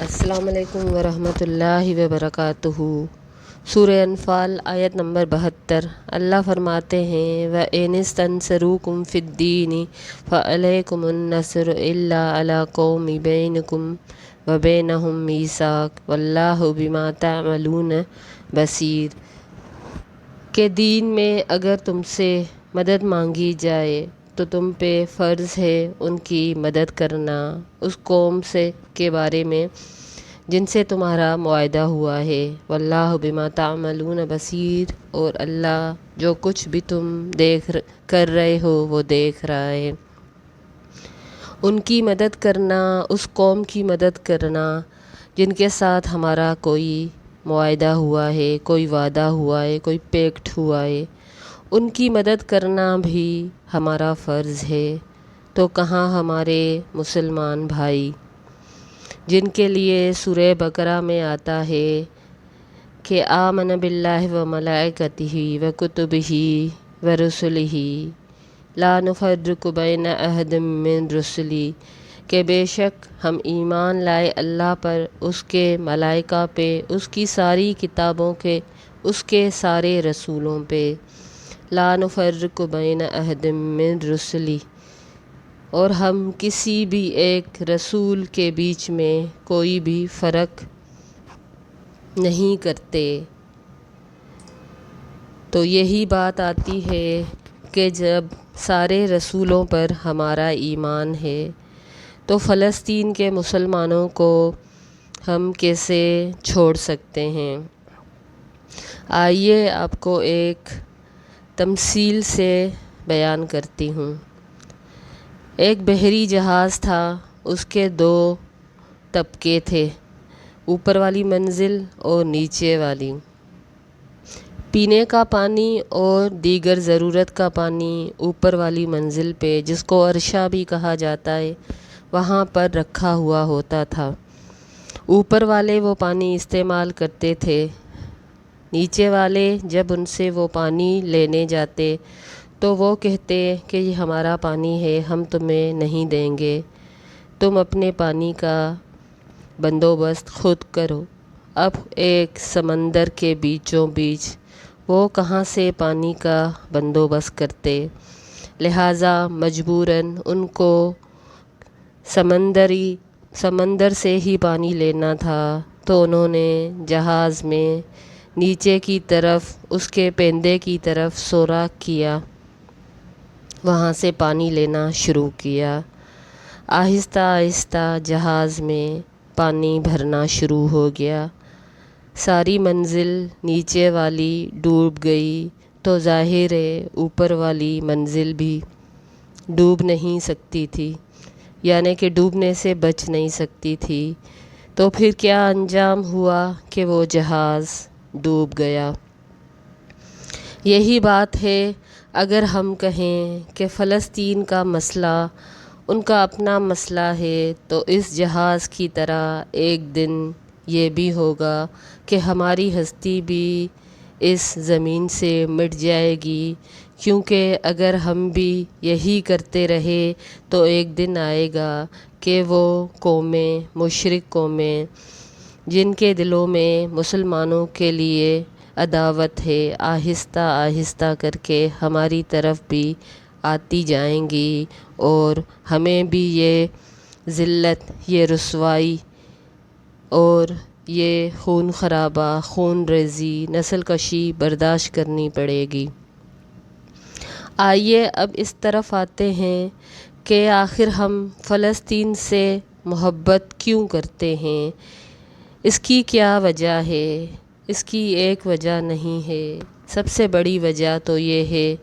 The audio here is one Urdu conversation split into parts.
السلام علیکم ورحمۃ اللہ وبرکاتہ۔ سورہ انفال آیت نمبر 72۔ اللہ فرماتے ہیں وَإِنِ اسْتَنْصَرُوكُمْ فِي الدِّينِ فَعَلَيْكُمُ النَّصْرُ إِلَّا عَلَىٰ قَوْمٍ بَيْنَكُمْ وَبَيْنَهُم مِّيثَاقٌ وَاللَّهُ بِمَا تَعْمَلُونَ بَصِيرٌ۔ کہ دین میں اگر تم سے مدد مانگی جائے تو تم پہ فرض ہے ان کی مدد کرنا اس قوم سے کے بارے میں جن سے تمہارا معاہدہ ہوا ہے۔ واللہ بما تعملون بصیر، اور اللہ جو کچھ بھی تم کر رہے ہو وہ دیکھ رہا ہے۔ ان کی مدد کرنا، اس قوم کی مدد کرنا جن کے ساتھ ہمارا کوئی معاہدہ ہوا ہے، کوئی وعدہ ہوا ہے، کوئی پیکٹ ہوا ہے، ان کی مدد کرنا بھی ہمارا فرض ہے۔ تو کہاں ہمارے مسلمان بھائی جن کے لیے سورہ بقرہ میں آتا ہے کہ آمن باللہ و ملائکتہ و کتبہ و رسلہ لا نفرق بین احد من رسلی، کہ بے شک ہم ایمان لائے اللہ پر، اس کے ملائکہ پہ، اس کی ساری کتابوں کے، اس کے سارے رسولوں پہ، لا نفرق بین احد من رسلی، اور ہم کسی بھی ایک رسول کے بیچ میں کوئی بھی فرق نہیں کرتے۔ تو یہی بات آتی ہے کہ جب سارے رسولوں پر ہمارا ایمان ہے تو فلسطین کے مسلمانوں کو ہم کیسے چھوڑ سکتے ہیں؟ آئیے آپ کو ایک تمثیل سے بیان کرتی ہوں۔ ایک بحری جہاز تھا، اس کے دو طبقے تھے، اوپر والی منزل اور نیچے والی۔ پینے کا پانی اور دیگر ضرورت کا پانی اوپر والی منزل پہ، جس کو عرشہ بھی کہا جاتا ہے، وہاں پر رکھا ہوا ہوتا تھا۔ اوپر والے وہ پانی استعمال کرتے تھے، نیچے والے جب ان سے وہ پانی لینے جاتے تو وہ کہتے کہ یہ ہمارا پانی ہے، ہم تمہیں نہیں دیں گے، تم اپنے پانی کا بندوبست خود کرو۔ اب ایک سمندر کے بیچوں بیچ وہ کہاں سے پانی کا بندوبست کرتے، لہٰذا مجبوراً ان کو سمندر سے ہی پانی لینا تھا۔ تو انہوں نے جہاز میں نیچے کی طرف، اس کے پیندے کی طرف سوراخ کیا، وہاں سے پانی لینا شروع کیا۔ آہستہ آہستہ جہاز میں پانی بھرنا شروع ہو گیا۔ ساری منزل نیچے والی ڈوب گئی تو ظاہر ہے اوپر والی منزل بھی ڈوب نہیں سکتی تھی، یعنی کہ ڈوبنے سے بچ نہیں سکتی تھی۔ تو پھر کیا انجام ہوا کہ وہ جہاز ڈوب گیا۔ یہی بات ہے اگر ہم کہیں کہ فلسطین کا مسئلہ ان کا اپنا مسئلہ ہے تو اس جہاز کی طرح ایک دن یہ بھی ہوگا کہ ہماری ہستی بھی اس زمین سے مٹ جائے گی، کیونکہ اگر ہم بھی یہی کرتے رہے تو ایک دن آئے گا کہ وہ قومیں، مشرک قومیں جن کے دلوں میں مسلمانوں کے لیے عداوت ہے، آہستہ آہستہ کر کے ہماری طرف بھی آتی جائیں گی اور ہمیں بھی یہ ذلت، یہ رسوائی اور یہ خون خرابہ، خون ریزی، نسل کشی برداشت کرنی پڑے گی۔ آئیے اب اس طرف آتے ہیں کہ آخر ہم فلسطین سے محبت کیوں کرتے ہیں، اس کی کیا وجہ ہے؟ اس کی ایک وجہ نہیں ہے، سب سے بڑی وجہ تو یہ ہے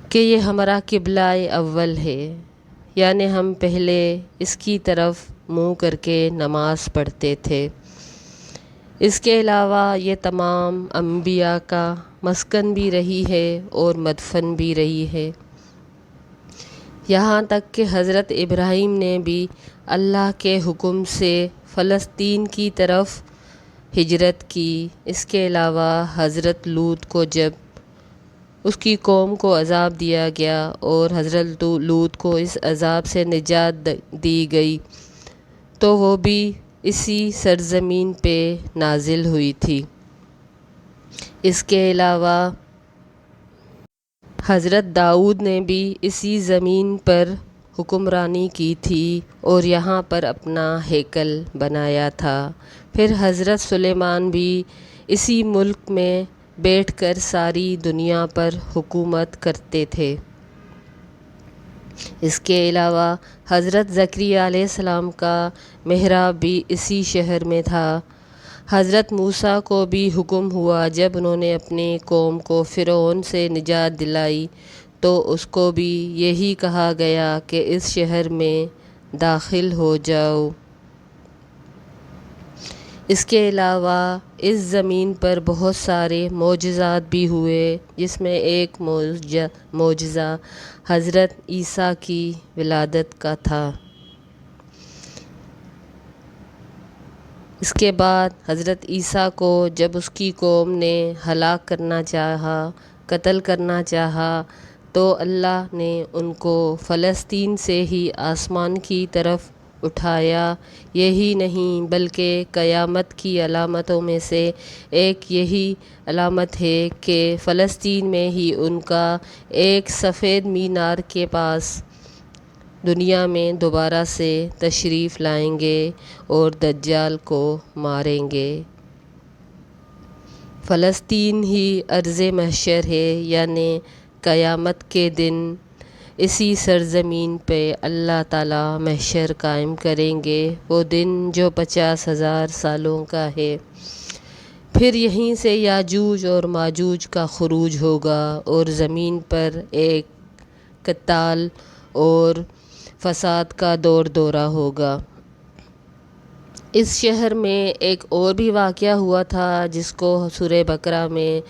کہ یہ ہمارا قبلہ اول ہے، یعنی ہم پہلے اس کی طرف منہ کر کے نماز پڑھتے تھے۔ اس کے علاوہ یہ تمام انبیاء کا مسکن بھی رہی ہے اور مدفن بھی رہی ہے، یہاں تک کہ حضرت ابراہیم نے بھی اللہ کے حکم سے فلسطین کی طرف ہجرت کی۔ اس کے علاوہ حضرت لوط کو جب اس کی قوم کو عذاب دیا گیا اور حضرت لوط کو اس عذاب سے نجات دی گئی تو وہ بھی اسی سرزمین پہ نازل ہوئی تھی۔ اس کے علاوہ حضرت داؤد نے بھی اسی زمین پر حکمرانی کی تھی اور یہاں پر اپنا ہیکل بنایا تھا۔ پھر حضرت سلیمان بھی اسی ملک میں بیٹھ کر ساری دنیا پر حکومت کرتے تھے۔ اس کے علاوہ حضرت زکریا علیہ السلام کا محراب بھی اسی شہر میں تھا۔ حضرت موسیٰ کو بھی حکم ہوا جب انہوں نے اپنے قوم کو فرعون سے نجات دلائی تو اس کو بھی یہی کہا گیا کہ اس شہر میں داخل ہو جاؤ۔ اس کے علاوہ اس زمین پر بہت سارے معجزات بھی ہوئے، جس میں ایک معجزہ حضرت عیسیٰ کی ولادت کا تھا۔ اس کے بعد حضرت عیسیٰ کو جب اس کی قوم نے ہلاک کرنا چاہا، قتل کرنا چاہا، تو اللہ نے ان کو فلسطین سے ہی آسمان کی طرف اٹھایا۔ یہی نہیں بلکہ قیامت کی علامتوں میں سے ایک یہی علامت ہے کہ فلسطین میں ہی ان کا ایک سفید مینار کے پاس دنیا میں دوبارہ سے تشریف لائیں گے اور دجال کو ماریں گے۔ فلسطین ہی ارض محشر ہے، یعنی قیامت کے دن اسی سرزمین پہ اللہ تعالیٰ محشر قائم کریں گے، وہ دن جو 50,000 سالوں کا ہے۔ پھر یہیں سے یاجوج اور ماجوج کا خروج ہوگا اور زمین پر ایک قتال اور فساد کا دور دورہ ہوگا۔ اس شہر میں ایک اور بھی واقعہ ہوا تھا جس کو سورہ بقرہ میں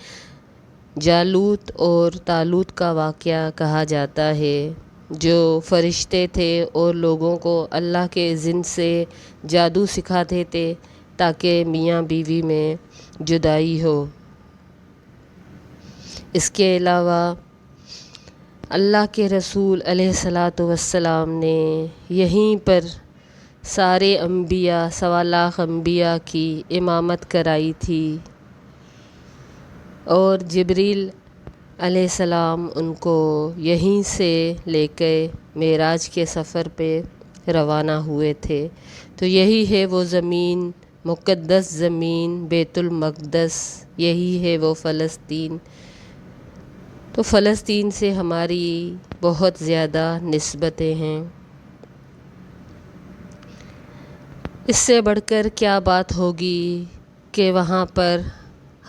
جالوت اور طالوت کا واقعہ کہا جاتا ہے، جو فرشتے تھے اور لوگوں کو اللہ کے اذن سے جادو سکھاتے تھے تاکہ میاں بیوی میں جدائی ہو۔ اس کے علاوہ اللہ کے رسول علیہ الصلاۃ والسلام نے یہیں پر سارے انبیاء 1.25 انبیاء کی امامت کرائی تھی اور جبریل علیہ السلام ان کو یہیں سے لے کے معراج کے سفر پہ روانہ ہوئے تھے۔ تو یہی ہے وہ زمین، مقدس زمین بیت المقدس، یہی ہے وہ فلسطین۔ تو فلسطین سے ہماری بہت زیادہ نسبتیں ہیں۔ اس سے بڑھ کر کیا بات ہوگی کہ وہاں پر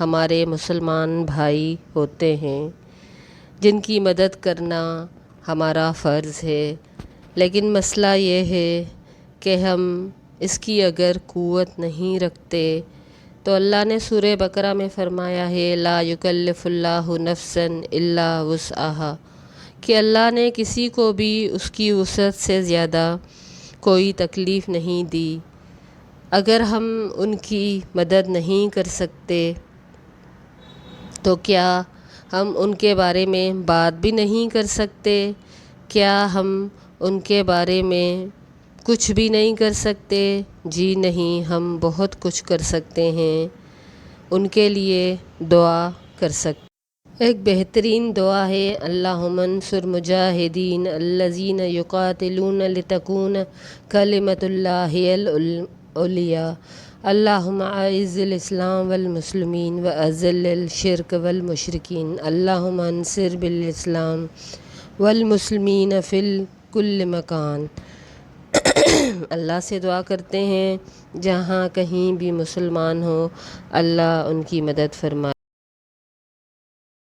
ہمارے مسلمان بھائی ہوتے ہیں جن کی مدد کرنا ہمارا فرض ہے، لیکن مسئلہ یہ ہے کہ ہم اس کی اگر قوت نہیں رکھتے تو اللہ نے سورہ بقرہ میں فرمایا ہے لا یکلف اللہ نفسا الا وسعها، کہ اللہ نے کسی کو بھی اس کی وسعت سے زیادہ کوئی تکلیف نہیں دی۔ اگر ہم ان کی مدد نہیں کر سکتے تو کیا ہم ان کے بارے میں بات بھی نہیں کر سکتے؟ کیا ہم ان کے بارے میں کچھ بھی نہیں کر سکتے؟ جی نہیں، ہم بہت کچھ کر سکتے ہیں، ان کے لیے دعا کر سکتے ہیں۔ ایک بہترین دعا ہے اللہم انصر مجاہدین الذین یقاتلون لتکون کلمۃ اللہ العلیٰ، اللہم اعز الاسلام والمسلمین واذل الشرک والمشرکین، اللہم انصر بالاسلام والمسلمین فی کل مکان۔ اللہ سے دعا کرتے ہیں جہاں کہیں بھی مسلمان ہوں اللہ ان کی مدد فرمائے۔